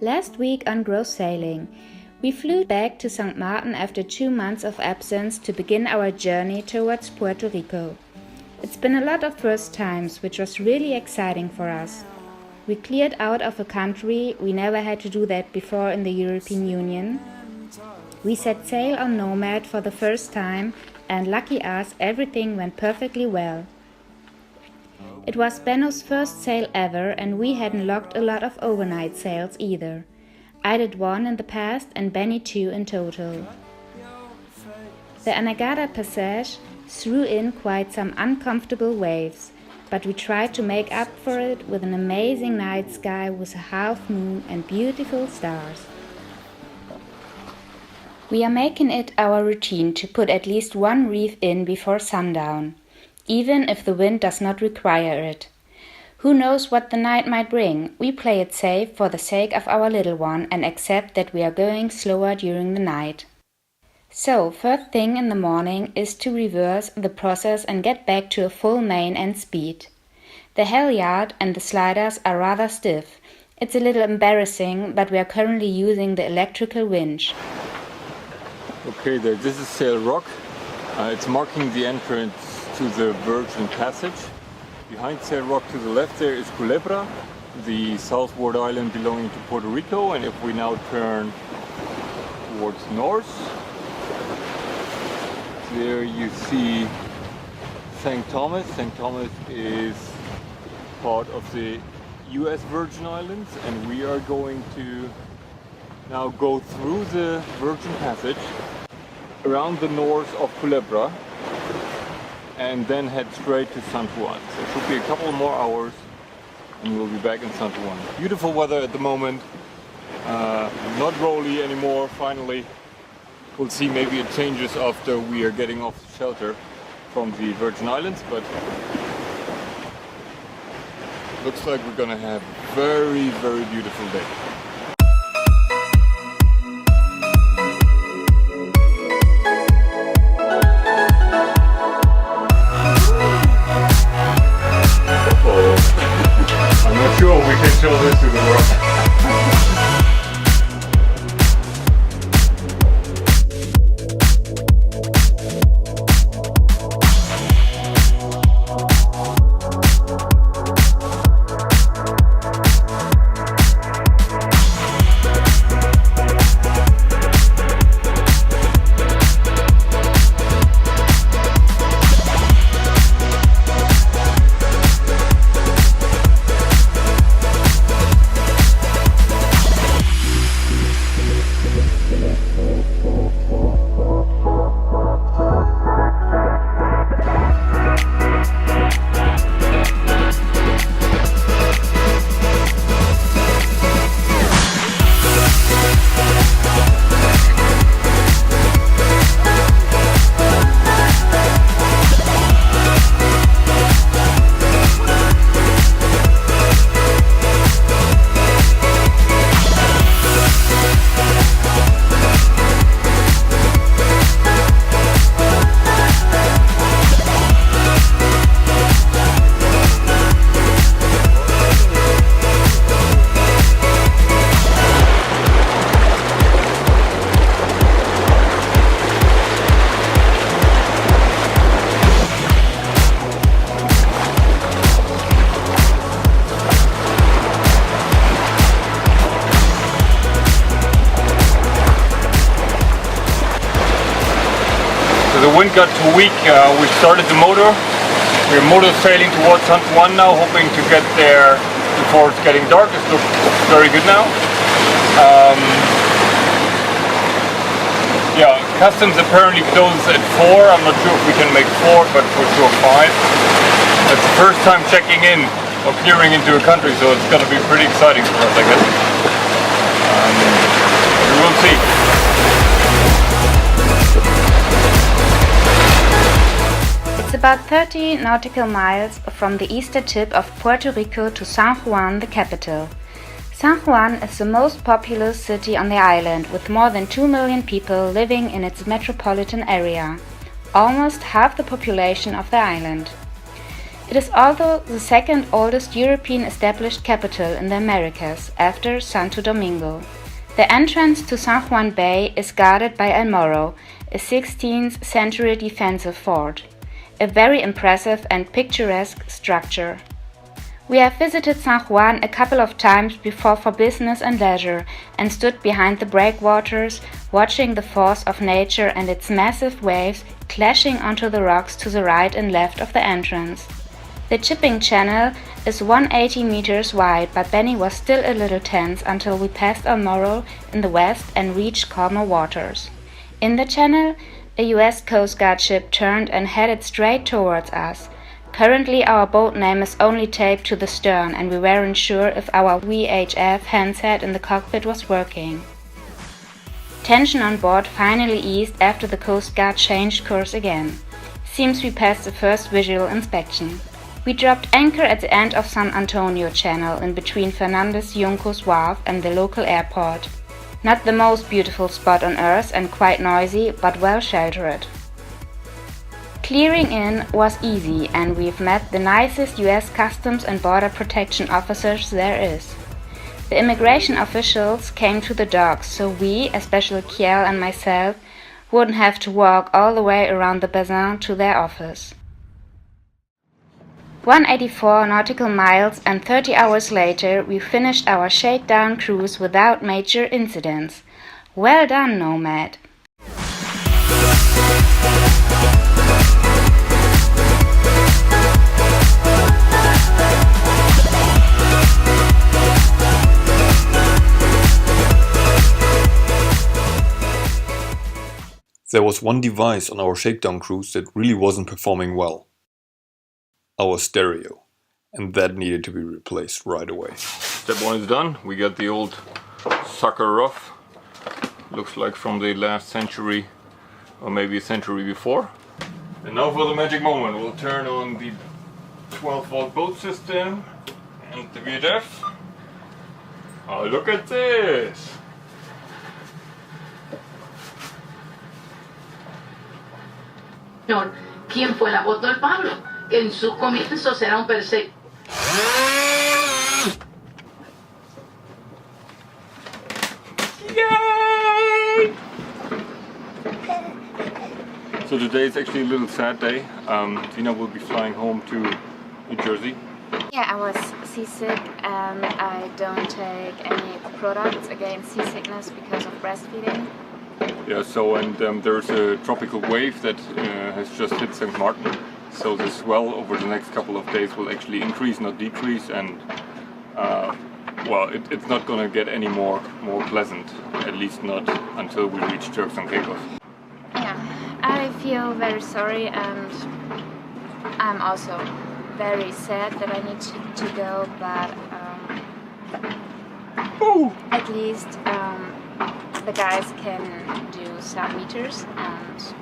Last week on gross sailing, we flew back to St. Martin after 2 months of absence to begin our journey towards Puerto Rico. It's been a lot of first times, which was really exciting for us. We cleared out of a country, we never had to do that before in the European Union. We set sail on Nomad for the first time, and lucky us, everything went perfectly well. It was Benno's first sail ever, and we hadn't logged a lot of overnight sails either. I did 1 in the past and Benny 2 in total. The Anegada Passage threw in quite some uncomfortable waves, but we tried to make up for it with an amazing night sky with a half moon and beautiful stars. We are making it our routine to put at least 1 reef in before sundown, even if the wind does not require it. Who knows what the night might bring? We play it safe for the sake of our little one and accept that we are going slower during the night. So, first thing in the morning is to reverse the process and get back to a full main and speed. The halyard and the sliders are rather stiff. It's a little embarrassing, but we are currently using the electrical winch. Okay, this is Sail Rock. It's marking the entrance to the Virgin Passage. Behind Sail Rock to the left there is Culebra, the southward island belonging to Puerto Rico, and if we now turn towards north, there you see St. Thomas. St. Thomas is part of the US Virgin Islands, and we are going to now go through the Virgin Passage around the north of Culebra and then head straight to San Juan. So it should be a couple more hours and we'll be back in San Juan. Beautiful weather at the moment, not rolly anymore finally. We'll see, maybe it changes after we are getting off the shelter from the Virgin Islands, but looks like we're gonna have a very, very beautiful day. I'm not sure we can show this to the world. The wind got too weak, we started the motor. We're motor sailing towards San Juan now, hoping to get there before it's getting dark. It looks very good now. Yeah, customs apparently closes at 4. I'm not sure if we can make 4, but for sure 5. It's the first time checking in or clearing into a country, so it's going to be pretty exciting for us, I guess. We will see. It's about 30 nautical miles from the eastern tip of Puerto Rico to San Juan, the capital. San Juan is the most populous city on the island, with more than 2 million people living in its metropolitan area, almost half the population of the island. It is also the second oldest European established capital in the Americas, after Santo Domingo. The entrance to San Juan Bay is guarded by El Morro, a 16th century defensive fort, a very impressive and picturesque structure. We have visited San Juan a couple of times before for business and leisure and stood behind the breakwaters, watching the force of nature and its massive waves clashing onto the rocks to the right and left of the entrance. The chipping channel is 180 meters wide, but Benny was still a little tense until we passed El Morro in the west and reached calmer waters. In the channel, a US Coast Guard ship turned and headed straight towards us. Currently our boat name is only taped to the stern and we weren't sure if our VHF handset in the cockpit was working. Tension on board finally eased after the Coast Guard changed course again. Seems we passed the first visual inspection. We dropped anchor at the end of San Antonio Channel in between Fernandez Juncos Wharf and the local airport. Not the most beautiful spot on earth and quite noisy, but well sheltered. Clearing in was easy and we've met the nicest US Customs and Border Protection officers there is. The immigration officials came to the docks, so we, especially Kiel and myself, wouldn't have to walk all the way around the basin to their office. 184 nautical miles and 30 hours later we finished our shakedown cruise without major incidents. Well done, Nomad! There was one device on our shakedown cruise that really wasn't performing well. Our stereo. And that needed to be replaced right away. Step one is done. We got the old sucker off. Looks like from the last century or maybe a century before. And now for the magic moment. We'll turn on the 12-volt boat system and the VHF. Oh, look at this! ¿Quién fue el apóstol Pablo? Que en sus comienzos era un perseguidor. Yay! So today is actually a little sad day. Tina will be flying home to New Jersey. Yeah, I was seasick and I don't take any products against seasickness because of breastfeeding. Yeah, so and there's a tropical wave that has just hit St. Martin. So the swell over the next couple of days will actually increase, not decrease, and well, it's not going to get any more pleasant, at least not until we reach Turks and Caicos. Yeah, I feel very sorry and I'm also very sad that I need to go, but at least the guys can do some meters and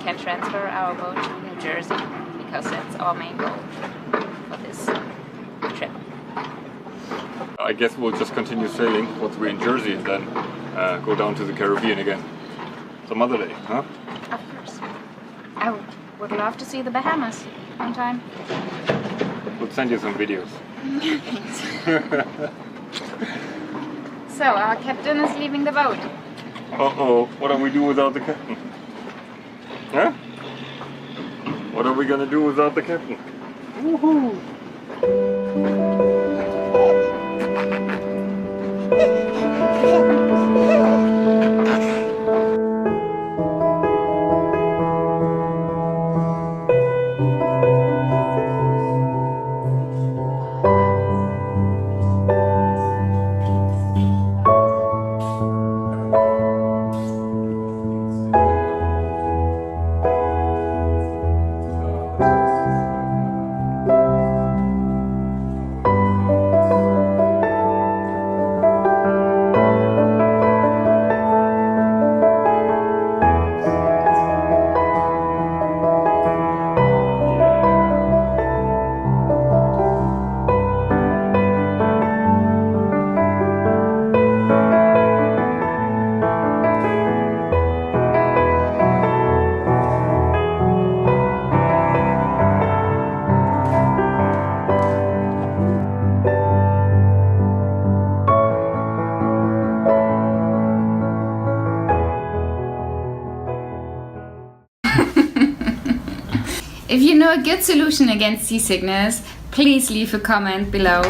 can transfer our boat to New Jersey because that's our main goal for this trip. I guess we'll just continue sailing once we're in Jersey and then go down to the Caribbean again. Some other day, huh? Of course. I would love to see the Bahamas one time. We'll send you some videos. Thanks. So, our captain is leaving the boat. Uh-oh, what do we do without the captain? Huh? What are we gonna do without the captain? Woohoo! If you know a good solution against seasickness, please leave a comment below.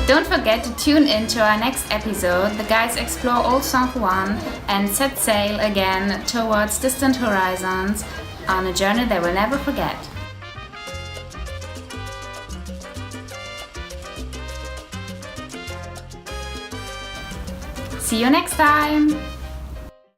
Don't forget to tune in to our next episode. The guys explore Old San Juan and set sail again towards distant horizons on a journey they will never forget. See you next time!